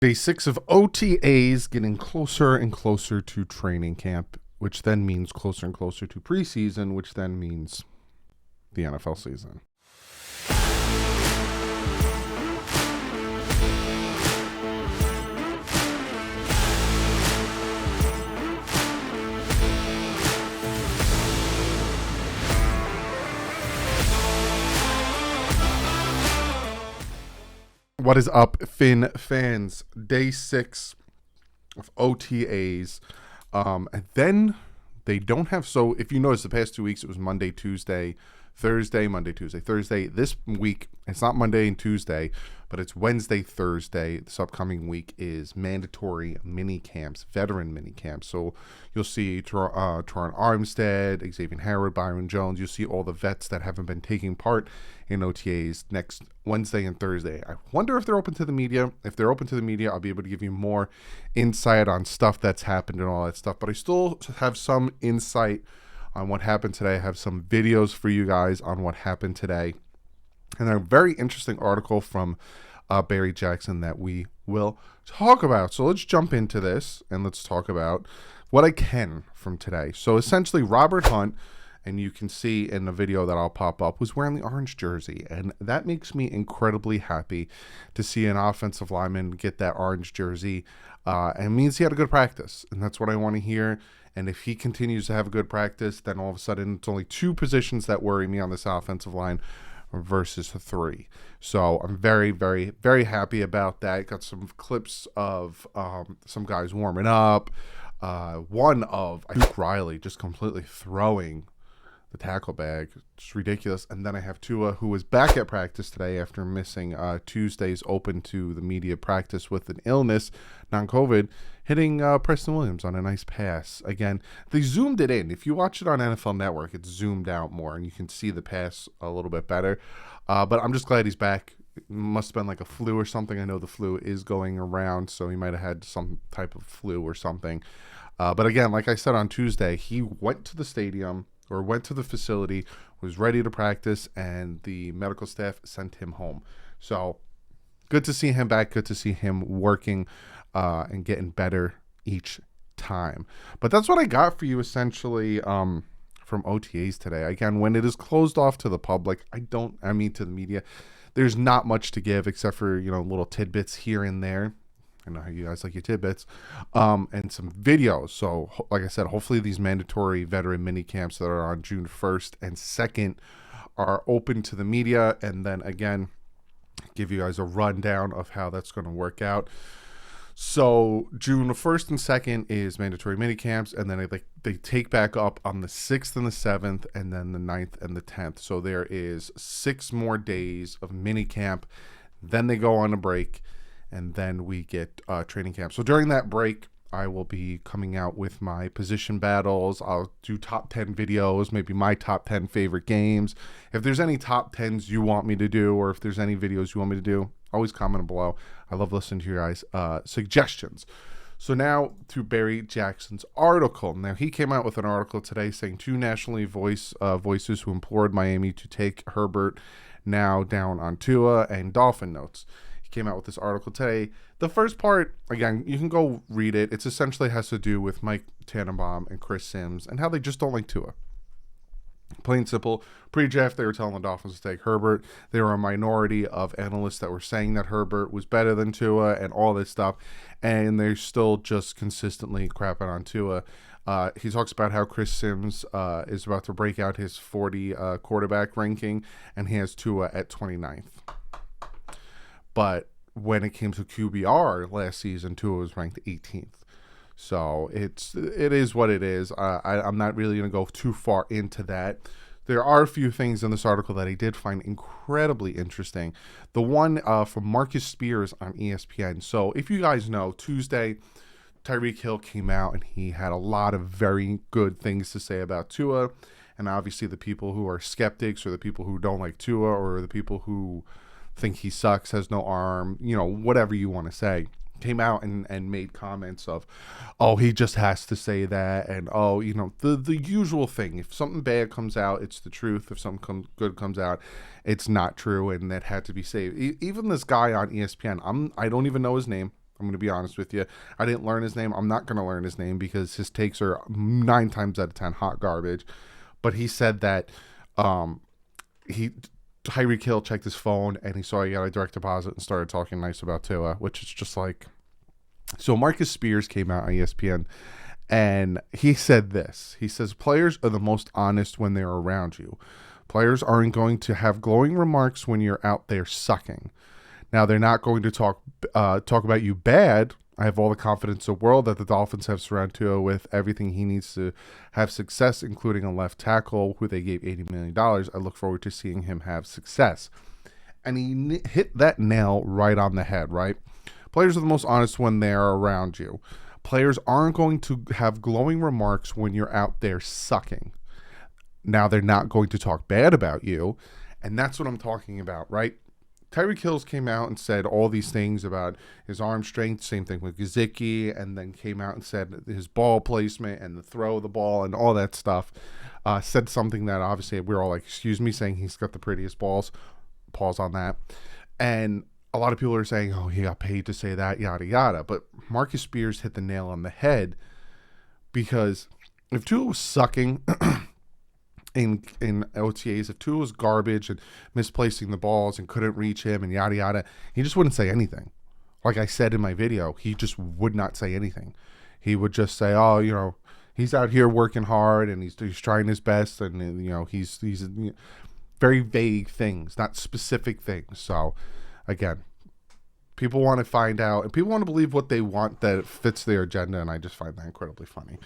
Day 6 of OTAs, getting closer and closer to training camp, which then means closer and closer to preseason, which then means the NFL season. What is up, Finn fans? Day 6 of OTAs. And then they don't have, so if you notice the past 2 weeks, it was Monday, Tuesday, Thursday, Monday, Tuesday, Thursday. This week, it's not Monday and Tuesday, but it's Wednesday, Thursday. This upcoming week is mandatory mini camps, veteran mini camps. So you'll see Teron Armstead, Xavier Howard, Byron Jones. You'll see all the vets that haven't been taking part in OTAs next Wednesday and Thursday. I wonder if they're open to the media. If they're open to the media, I'll be able to give you more insight on stuff that's happened and all that stuff. But I still have some insight on what happened today. I have some videos for you guys on what happened today. And a very interesting article from Barry Jackson that we will talk about. So let's jump into this and let's talk about what I can from today. So essentially, Robert Hunt, and you can see in the video that I'll pop up, was wearing the orange jersey. And that makes me incredibly happy to see an offensive lineman get that orange jersey. And it means he had a good practice. And that's what I want to hear. And if he continues to have a good practice, then all of a sudden it's only 2 positions that worry me on this offensive line versus 3. So I'm very, very, very happy about that. Got some clips of some guys warming up. One of, I think, Riley just completely throwing the tackle bag. It's ridiculous. And then I have Tua, who was back at practice today after missing Tuesday's open to the media practice with an illness, non-COVID, hitting Preston Williams on a nice pass. Again, they zoomed it in. If you watch it on NFL Network, it's zoomed out more, and you can see the pass a little bit better. But I'm just glad he's back. It must have been like a flu or something. I know the flu is going around, so he might have had some type of flu or something. But again, like I said on Tuesday, he went to the stadium, or went to the facility, was ready to practice, and the medical staff sent him home. So good to see him back. Good to see him working and getting better each time. But that's what I got for you essentially from OTAs today. Again, when it is closed off to the public, to the media, there's not much to give except for, little tidbits here and there. I know how you guys like your tidbits, and some videos. So, like I said, hopefully these mandatory veteran mini camps that are on June 1st and 2nd are open to the media, and then again, give you guys a rundown of how that's going to work out. So, June 1st and 2nd is mandatory mini camps, and then they take back up on the 6th and the 7th, and then the 9th and the 10th. So, there is 6 more days of mini camp. Then they go on a break. And then we get training camp. So during that break, I will be coming out with my position battles. I'll do top 10 videos, maybe my top 10 favorite games. If there's any top 10s you want me to do, or if there's any videos you want me to do, always comment below. I love listening to your guys' suggestions. So now to Barry Jackson's article. Now he came out with an article today saying 2 nationally voices who implored Miami to take Herbert now down on Tua, and Dolphin notes. Came out with this article today. The first part, again, you can go read it. It essentially has to do with Mike Tannenbaum and Chris Sims and how they just don't like Tua. Plain simple. Pre-draft, they were telling the Dolphins to take Herbert. There were a minority of analysts that were saying that Herbert was better than Tua and all this stuff, and they're still just consistently crapping on Tua. He talks about how Chris Sims is about to break out his 40 quarterback ranking, and he has Tua at 29th. But when it came to QBR last season, Tua was ranked 18th. So it is what it is. I'm not really going to go too far into that. There are a few things in this article that I did find incredibly interesting. The one from Marcus Spears on ESPN. So if you guys know, Tuesday, Tyreek Hill came out and he had a lot of very good things to say about Tua. And obviously the people who are skeptics, or the people who don't like Tua, or the people who think he sucks, has no arm, whatever you want to say, came out and made comments of, oh, he just has to say that, and the usual thing. If something bad comes out, it's the truth. If something good comes out, it's not true, and that had to be saved. Even this guy on ESPN, I don't even know his name. I'm going to be honest with you. I didn't learn his name. I'm not going to learn his name because his takes are 9 times out of 10 hot garbage. But he said that Tyreek Hill checked his phone and he saw he got a direct deposit and started talking nice about Tua, which is just like... So Marcus Spears came out on ESPN and he said this. He says, players are the most honest when they're around you. Players aren't going to have glowing remarks when you're out there sucking. Now, they're not going to talk about you bad. I have all the confidence in the world that the Dolphins have surrounded Tua with everything he needs to have success, including a left tackle who they gave $80 million. I look forward to seeing him have success. And he hit that nail right on the head, right? Players are the most honest when they're around you. Players aren't going to have glowing remarks when you're out there sucking. Now, they're not going to talk bad about you, and that's what I'm talking about, right? Tyreek Hill came out and said all these things about his arm strength, same thing with Gesicki, and then came out and said his ball placement and the throw of the ball and all that stuff. Said something that obviously we're all like, excuse me, saying he's got the prettiest balls. Pause on that. And a lot of people are saying, oh, he got paid to say that, yada, yada. But Marcus Spears hit the nail on the head because if Tua was sucking... In OTAs, if Tua was garbage and misplacing the balls and couldn't reach him and yada yada, he just wouldn't say anything. Like I said in my video, he just would not say anything. He would just say, "Oh, you know, he's out here working hard and he's trying his best, and you know, he's very vague things, not specific things." So, again, people want to find out and people want to believe what they want that fits their agenda, and I just find that incredibly funny.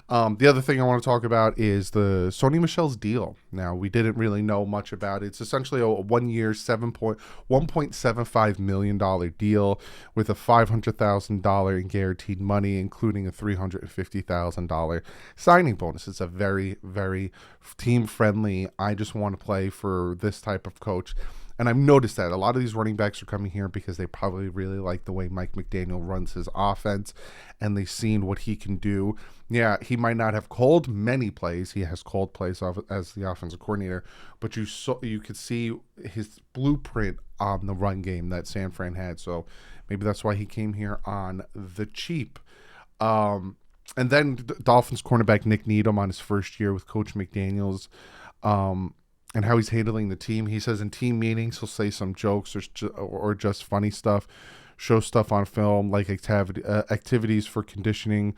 The other thing I want to talk about is the Sony Michel's deal. Now, we didn't really know much about it. It's essentially a 1-year, $1.75 million deal with a $500,000 in guaranteed money, including a $350,000 signing bonus. It's a very, very team-friendly, I just want to play for this type of coach. And I've noticed that a lot of these running backs are coming here because they probably really like the way Mike McDaniel runs his offense and they've seen what he can do. Yeah, he might not have called many plays. He has called plays as the offensive coordinator, but you could see his blueprint on the run game that San Fran had. So maybe that's why he came here on the cheap. And then Dolphins cornerback Nick Needham on his first year with Coach McDaniels. And how he's handling the team. He says in team meetings, he'll say some jokes or just funny stuff, show stuff on film, like activities for conditioning.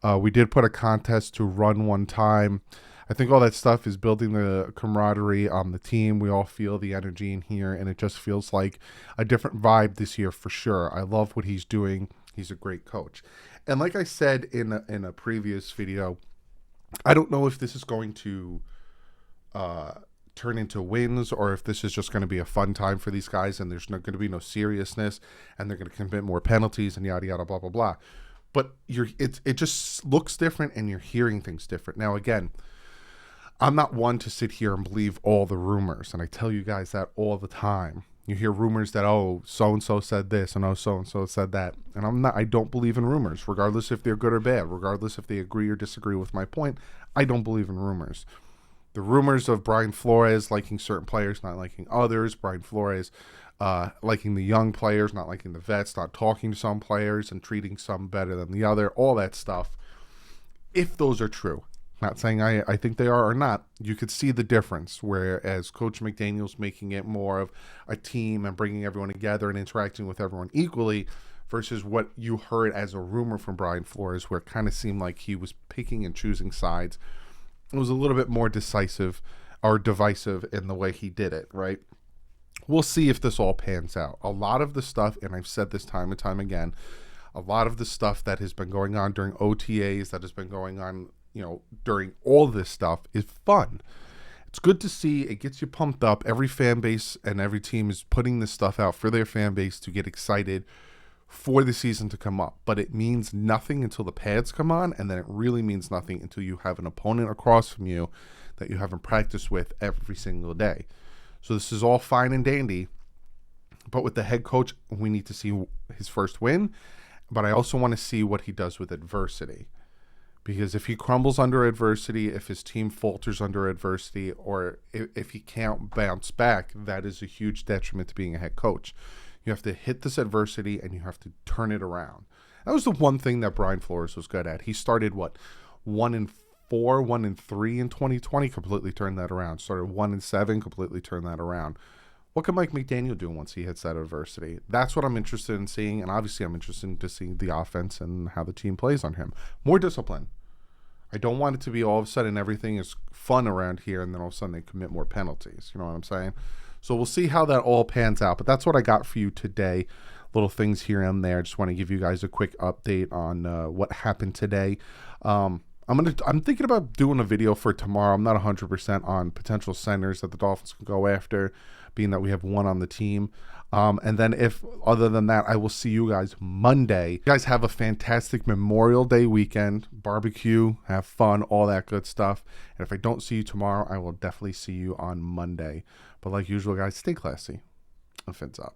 We did put a contest to run one time. I think all that stuff is building the camaraderie on the team. We all feel the energy in here, and it just feels like a different vibe this year for sure. I love what he's doing. He's a great coach. And like I said in a previous video, I don't know if this is going to... turn into wins or if this is just going to be a fun time for these guys and there's going to be no seriousness and they're going to commit more penalties and yada yada blah blah blah. But it just looks different and you're hearing things different. Now again, I'm not one to sit here and believe all the rumors, and I tell you guys that all the time. You hear rumors that, oh, so and so said this and oh, so and so said that, and I don't believe in rumors, regardless if they're good or bad, regardless if they agree or disagree with my point. I don't believe in rumors. The rumors of Brian Flores liking certain players, not liking others, Brian Flores liking the young players, not liking the vets, not talking to some players and treating some better than the other, all that stuff. If those are true, not saying I think they are or not, you could see the difference, whereas Coach McDaniel's making it more of a team and bringing everyone together and interacting with everyone equally versus what you heard as a rumor from Brian Flores, where it kind of seemed like he was picking and choosing sides. It was a little bit more decisive or divisive in the way he did it, right? We'll see if this all pans out. A lot of the stuff, and I've said this time and time again, a lot of the stuff that has been going on during OTAs, that has been going on, during all this stuff is fun. It's good to see. It gets you pumped up. Every fan base and every team is putting this stuff out for their fan base to get excited for the season to come up, but it means nothing until the pads come on, and then it really means nothing until you have an opponent across from you that you haven't practiced with every single day. So this is all fine and dandy, but with the head coach, we need to see his first win, but I also want to see what he does with adversity, because if he crumbles under adversity, if his team falters under adversity, or if he can't bounce back, that is a huge detriment to being a head coach. You have to hit this adversity and you have to turn it around. That was the one thing that Brian Flores was good at. He started 1-4, 1-3 in 2020, completely turned that around. Started 1-7, completely turned that around. What can Mike McDaniel do once he hits that adversity? That's what I'm interested in seeing, and obviously I'm interested in to see the offense and how the team plays on him. More discipline. I don't want it to be all of a sudden everything is fun around here and then all of a sudden they commit more penalties. You know what I'm saying? So we'll see how that all pans out. But that's what I got for you today. Little things here and there. Just want to give you guys a quick update on what happened today. I'm thinking about doing a video for tomorrow. I'm not 100% on potential centers that the Dolphins can go after, being that we have one on the team. And then other than that, I will see you guys Monday. You guys have a fantastic Memorial Day weekend, barbecue, have fun, all that good stuff. And if I don't see you tomorrow, I will definitely see you on Monday. But like usual, guys, stay classy and fins up.